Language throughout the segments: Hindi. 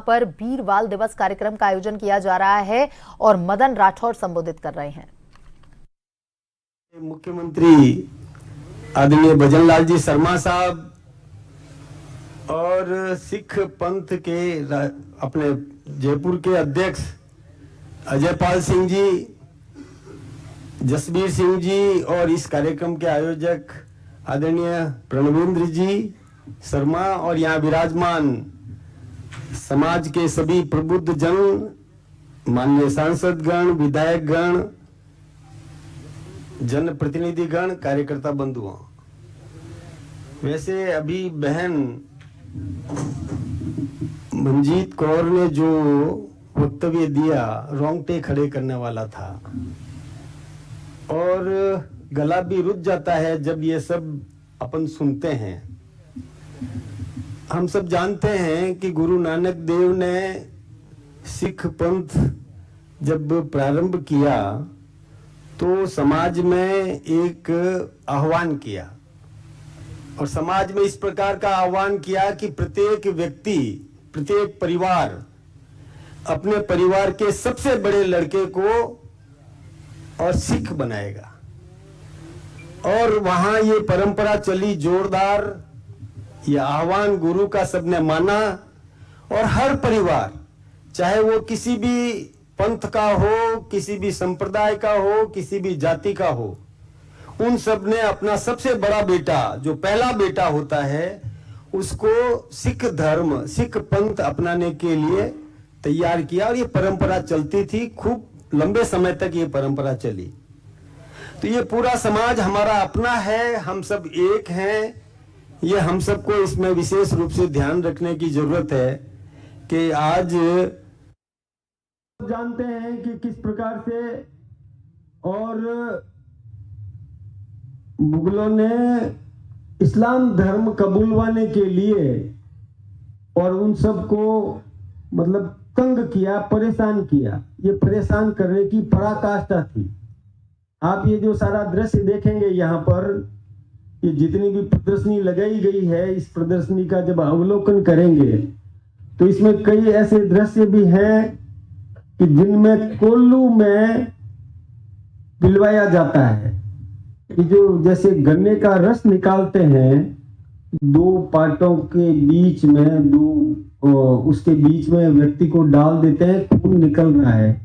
पर वीर बाल दिवस कार्यक्रम का आयोजन किया जा रहा है और मदन राठौर संबोधित कर रहे हैं। मुख्यमंत्री आदरणीय भजनलाल जी शर्मा साहब और सिख पंथ के अपने जयपुर के अध्यक्ष अजयपाल सिंह जी, जसबीर सिंह जी और इस कार्यक्रम के आयोजक आदरणीय प्रणवेंद्र जी शर्मा और यहाँ विराजमान समाज के सभी प्रबुद्ध जन, माननीय सांसद गण, विधायक गण, जन प्रतिनिधि गण, कार्यकर्ता बंधुओं। वैसे अभी बहन मंजीत कौर ने जो वक्तव्य दिया रोंगटे खड़े करने वाला था और गला भी रुक जाता है जब ये सब अपन सुनते हैं। हम सब जानते हैं कि गुरु नानक देव ने सिख पंथ जब प्रारंभ किया तो समाज में एक आह्वान किया और समाज में इस प्रकार का आह्वान किया कि प्रत्येक व्यक्ति, प्रत्येक परिवार अपने परिवार के सबसे बड़े लड़के को और सिख बनाएगा। और वहां ये परंपरा चली जोरदार, ये आह्वान गुरु का सबने माना और हर परिवार, चाहे वो किसी भी पंथ का हो, किसी भी संप्रदाय का हो, किसी भी जाति का हो, उन सब ने अपना सबसे बड़ा बेटा, जो पहला बेटा होता है, उसको सिख धर्म, सिख पंथ अपनाने के लिए तैयार किया और ये परंपरा चलती थी। खूब लंबे समय तक ये परंपरा चली। तो ये पूरा समाज हमारा अपना है, हम सब एक हैं। ये हम सबको इसमें विशेष रूप से ध्यान रखने की जरूरत है कि आज जानते हैं कि किस प्रकार से और मुगलों ने इस्लाम धर्म कबूलवाने के लिए और उन सबको मतलब तंग किया, परेशान किया। ये परेशान करने की पराकाष्ठा थी। आप ये जो सारा दृश्य देखेंगे यहाँ पर, ये जितनी भी प्रदर्शनी लगाई गई है, इस प्रदर्शनी का जब अवलोकन करेंगे तो इसमें कई ऐसे दृश्य भी हैं कि जिनमें कोल्लू में पिलवाया जाता है कि जो जैसे गन्ने का रस निकालते हैं, दो पार्टों के बीच में उसके बीच में व्यक्ति को डाल देते हैं, खून निकल रहा है।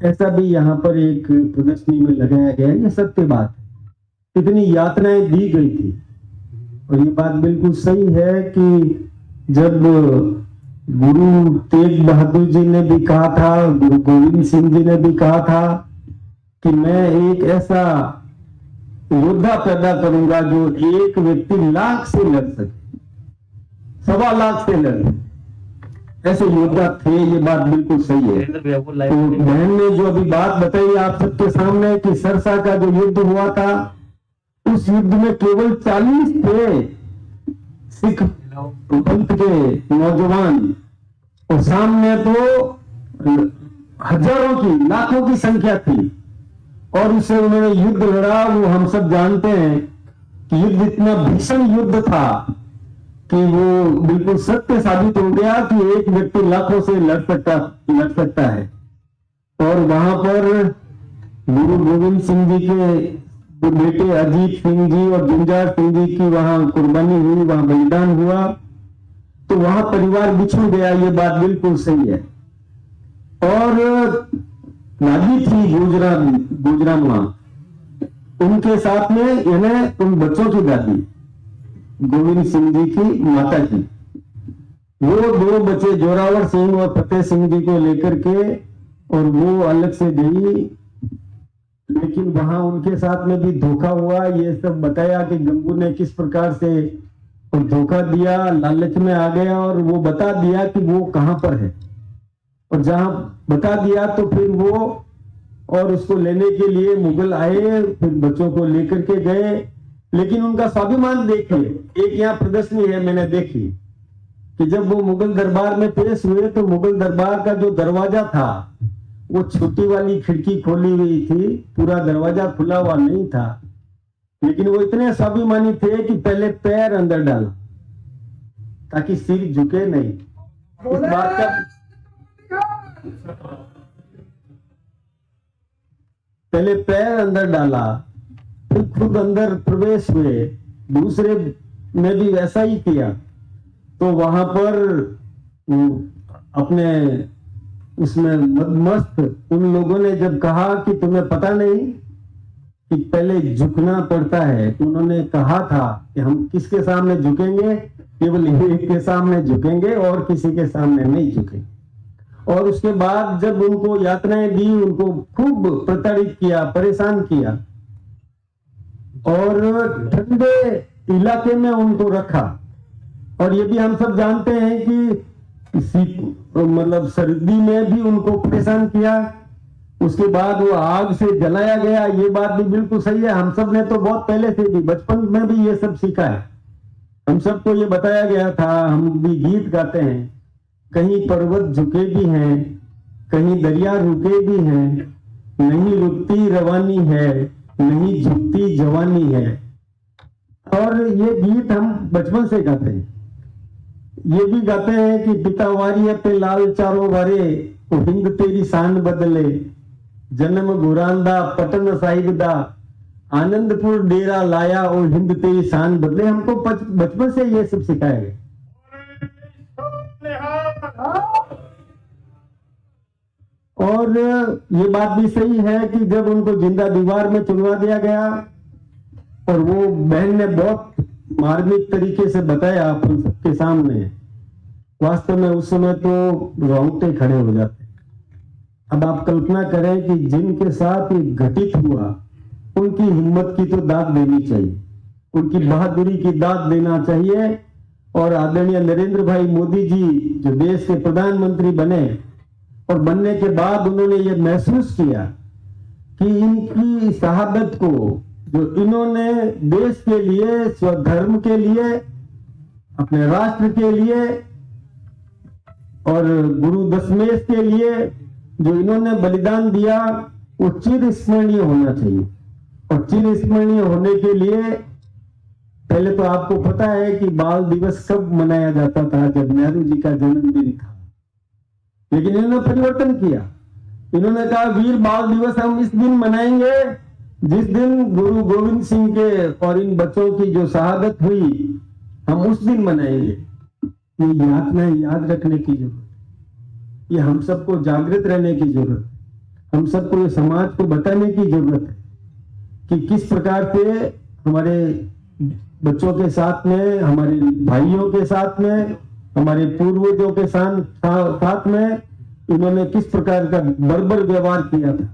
ऐसा भी यहाँ पर एक प्रदर्शनी में लगाया गया है। ये सत्य बात है। इतनी यातनाएं दी गई थी और ये बात बिल्कुल सही है कि जब गुरु तेग बहादुर जी ने भी कहा था, गुरु गोविंद सिंह जी ने भी कहा था कि मैं एक ऐसा योद्धा पैदा करूंगा जो एक व्यक्ति लाख से लड़ सके, 1.25 लाख से लड़, ऐसे योद्धा थे। ये बात बिल्कुल सही है। तो बहन ने जो अभी बात बताई आप सबके सामने कि सरसा का जो युद्ध हुआ था, उस युद्ध में केवल 40 थे सिख पंथ के नौजवान और सामने तो हजारों की, लाखों की संख्या थी और उससे उन्होंने युद्ध लड़ा। वो हम सब जानते हैं कि युद्ध इतना भीषण युद्ध था कि वो बिल्कुल सत्य साबित हो गया कि एक व्यक्ति लाखों से लड़ सकता है। और वहां पर गुरु गोविंद सिंह जी के बेटे अजीत सिंह जी और गुंजार सिंह जी की वहां कुर्बानी हुई, वहां बलिदान हुआ, तो वहां परिवार बिछड़ गया। ये बात बिल्कुल सही है। और दादी थी गुजरा मां, उनके साथ में यानी उन बच्चों की दादी गोविंद सिंह जी की माता जी, वो 2 बच्चे जोरावर सिंह और फतेह सिंह जी को लेकर के और वो अलग से गई, लेकिन वहां उनके साथ में भी धोखा हुआ। ये सब बताया कि गंगू ने किस प्रकार से धोखा दिया, लालच में आ गया और वो बता दिया कि वो कहां पर है, और जहां बता दिया तो फिर वो और उसको लेने के लिए मुगल आए, फिर बच्चों को लेकर के गए। लेकिन उनका स्वाभिमान देखिए, एक यहाँ प्रदर्शनी है, मैंने देखी कि जब वो मुगल दरबार में पेश हुए तो मुगल दरबार का जो दरवाजा था वो छोटी वाली खिड़की खोली हुई थी, पूरा दरवाजा खुला हुआ नहीं था। लेकिन वो इतने स्वाभिमानी थे कि पहले पैर अंदर डाला ताकि सिर झुके नहीं, इस बात का पहले पैर अंदर डाला, फिर खुद अंदर प्रवेश हुए, दूसरे ने भी वैसा ही किया। तो वहां पर अपने उसमें मस्त उन लोगों ने जब कहा कि तुम्हें पता नहीं कि पहले झुकना पड़ता है, तो उन्होंने कहा था कि हम किसके सामने झुकेंगे, केवल एक के सामने झुकेंगे और किसी के सामने नहीं झुकेंगे। और उसके बाद जब उनको यातनाएं दी, उनको खूब प्रताड़ित किया, परेशान किया और ठंडे इलाके में उनको रखा। और ये भी हम सब जानते हैं कि मतलब सर्दी में भी उनको परेशान किया, उसके बाद वो आग से जलाया गया। ये बात भी बिल्कुल सही है, हम सब ने तो बहुत पहले से भी बचपन में भी ये सब सीखा है, हम सबको ये बताया गया था, हम भी गीत गाते हैं, कहीं पर्वत झुके भी हैं, कहीं दरिया रुके भी हैं, नहीं रुकती रवानी है, नहीं झुकती जवानी है। और ये गीत हम बचपन से गाते हैं। ये भी गाते हैं कि पिता वारी पे लाल चारों वारे, हिंद तेरी शान बदले, जन्म गुरांदा पटन साहिब दा, आनंदपुर डेरा लाया और हिंद तेरी शान बदले। हमको बचपन से ये सब सिखाया गया। और ये बात भी सही है कि जब उनको जिंदा दीवार में चुनवा दिया गया और वो बहन ने बहुत मार्मिक तरीके से बताया अपन सबके सामने, वास्तव में उस समय तो रोंगटे खड़े हो जाते। अब आप कल्पना करें कि जिनके साथ ये घटित हुआ, उनकी हिम्मत की तो दाद देनी चाहिए, उनकी बहादुरी की दाद देना चाहिए। और आदरणीय नरेंद्र भाई मोदी जी जो देश के प्रधानमंत्री बने और बनने के बाद उन्होंने ये महसूस किया कि इनकी शहादत को, जो इन्होंने देश के लिए, स्वधर्म के लिए, अपने राष्ट्र के लिए और गुरु दशमेश के लिए जो इन्होंने बलिदान दिया, वो चिरस्मरणीय होना चाहिए। और चिरस्मरणीय होने के लिए पहले तो आपको पता है कि बाल दिवस कब मनाया जाता था, जब नेहरू जी का जन्मदिन था। लेकिन इन्होंने परिवर्तन किया, इन्होंने कहा वीर बाल दिवस हम इस दिन मनाएंगे जिस दिन गुरु गोविंद सिंह के और इन बच्चों की जो शहादत हुई, हम उस दिन मनाएंगे। ये यातना याद रखने की जरूरत है, ये हम सबको जागृत रहने की जरूरत है, हम सबको ये समाज को बताने की जरूरत है कि किस प्रकार से हमारे बच्चों के साथ में, हमारे भाइयों के साथ में, हमारे पूर्वजों के साथ में इन्होंने किस प्रकार का बर्बर व्यवहार किया था।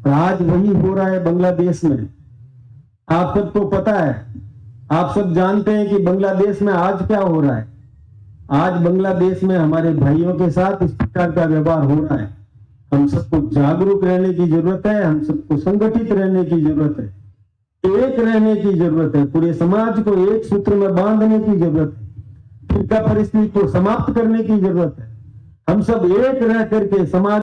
और आज वही हो रहा है बांग्लादेश में। आप सबको पता है, आप सब जानते हैं कि बांग्लादेश में आज क्या हो रहा है। आज बांग्लादेश में हमारे भाइयों के साथ इस प्रकार का व्यवहार हो रहा है। हम सबको जागरूक रहने की जरूरत है, हम सबको संगठित रहने की जरूरत है, एक रहने की जरूरत है, पूरे समाज को एक सूत्र में बांधने की जरूरत है, फिरका परिस्थिति को समाप्त करने की जरूरत है। हम सब एक रह करके समाज